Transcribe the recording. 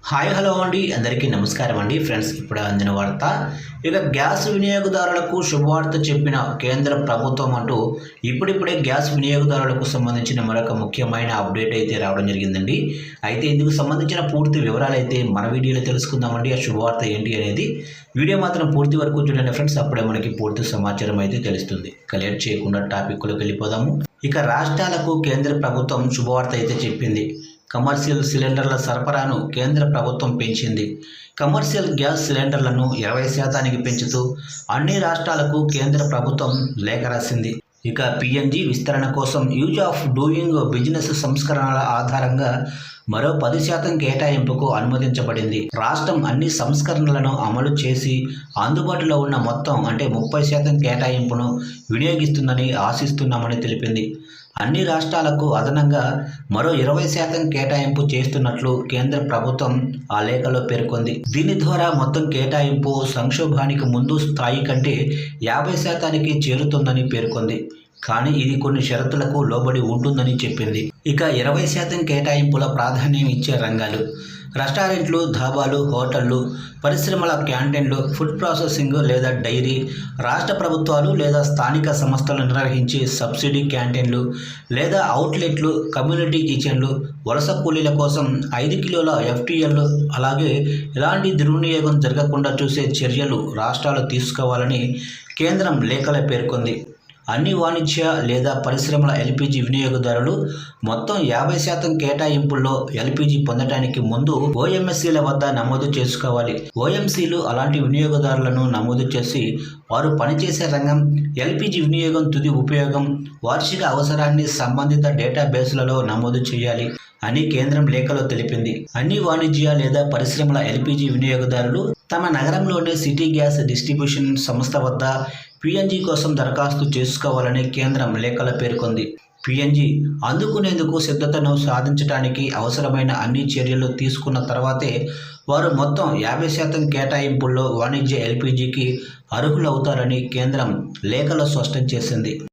Hi hello అండి అందరికీ నమస్కారం అండి ఫ్రెండ్స్. ఇప్పుడు అందిన వార్త, ఇక గ్యాస్ వినియోగదారులకు శుభవార్త చెప్పిన కేంద్ర ప్రభుత్వం అంటూ ఇప్పుడిప్పుడే గ్యాస్ వినియోగదారులకు సంబంధించిన మరొక ముఖ్యమైన అప్డేట్ అయితే రావడం జరిగిందండి. అయితే ఇందుకు సంబంధించిన పూర్తి వివరాలు అయితే మన వీడియోలో తెలుసుకుందామండి. ఆ శుభవార్త ఏంటి అనేది వీడియో మాత్రం పూర్తి వరకు చూడండి ఫ్రెండ్స్, అప్పుడే మనకి పూర్తి సమాచారం అయితే తెలుస్తుంది. లేట్ చేయకుండా టాపిక్లోకి వెళ్ళిపోదాము. ఇక రాష్ట్రాలకు కేంద్ర ప్రభుత్వం శుభవార్త అయితే చెప్పింది. కమర్షియల్ సిలిండర్ల సరఫరాను కేంద్ర ప్రభుత్వం పెంచింది. కమర్షియల్ గ్యాస్ సిలిండర్లను 20% పెంచుతూ అన్ని రాష్ట్రాలకు కేంద్ర ప్రభుత్వం లేఖ రాసింది. ఇక పిఎన్జి విస్తరణ కోసం యూజ్ ఆఫ్ డూయింగ్ బిజినెస్ సంస్కరణల ఆధారంగా మరో 10% కేటాయింపుకు అనుమతించబడింది. రాష్ట్రం అన్ని సంస్కరణలను అమలు చేసి అందుబాటులో ఉన్న మొత్తం అంటే 30% కేటాయింపును వినియోగిస్తుందని ఆశిస్తున్నామని తెలిపింది. అన్ని రాష్ట్రాలకు అదనంగా మరో 20% కేటాయింపు చేస్తున్నట్లు కేంద్ర ప్రభుత్వం ఆ లేఖలో పేర్కొంది. దీని ద్వారా మొత్తం కేటాయింపు సంక్షోభానికి ముందు స్థాయి కంటే 50%కి చేరుతుందని పేర్కొంది. కానీ ఇది కొన్ని షరతులకు లోబడి ఉంటుందని చెప్పింది. ఇక 20% కేటాయింపుల ప్రాధాన్యం ఇచ్చే రంగాలు: రెస్టారెంట్లు, ధాబాలు, హోటళ్లు, పరిశ్రమల క్యాంటీన్లు, ఫుడ్ ప్రాసెసింగ్ లేదా డైరీ, రాష్ట్ర ప్రభుత్వాలు లేదా స్థానిక సంస్థలు నిర్వహించే సబ్సిడీ క్యాంటీన్లు లేదా అవుట్లెట్లు, కమ్యూనిటీ కిచెన్లు, వలస కూలీల కోసం 5 కిలోల FTL, అలాగే ఎలాంటి దుర్వినియోగం జరగకుండా చూసే చర్యలు రాష్ట్రాలు తీసుకోవాలని కేంద్రం లేఖలో పేర్కొంది. అన్ని వాణిజ్య లేదా పరిశ్రమల LPG వినియోగదారులు మొత్తం 50% కేటాయింపుల్లో LPG పొందడానికి ముందు OMCల వద్ద నమోదు చేసుకోవాలి. OMCలు అలాంటి వినియోగదారులను నమోదు చేసి వారు పనిచేసే రంగం, LPG వినియోగం తుది ఉపయోగం, వార్షిక అవసరాన్ని సంబంధిత డేటాబేస్లలో నమోదు చేయాలి అని కేంద్రం లేఖలో తెలిపింది. అన్ని వాణిజ్య లేదా పరిశ్రమల LPG వినియోగదారులు తమ నగరంలోని సిటీ గ్యాస్ డిస్ట్రిబ్యూషన్ సంస్థ వద్ద PNG కోసం దరఖాస్తు చేసుకోవాలని కేంద్రం లేఖలో పేర్కొంది. PNG అందుకునేందుకు సిద్ధతను సాధించడానికి అవసరమైన అన్ని చర్యలు తీసుకున్న తర్వాతే వారు మొత్తం 50% కేటాయింపుల్లో వాణిజ్య LPGకి అర్హులవుతారని కేంద్రం లేఖలో స్పష్టం చేసింది.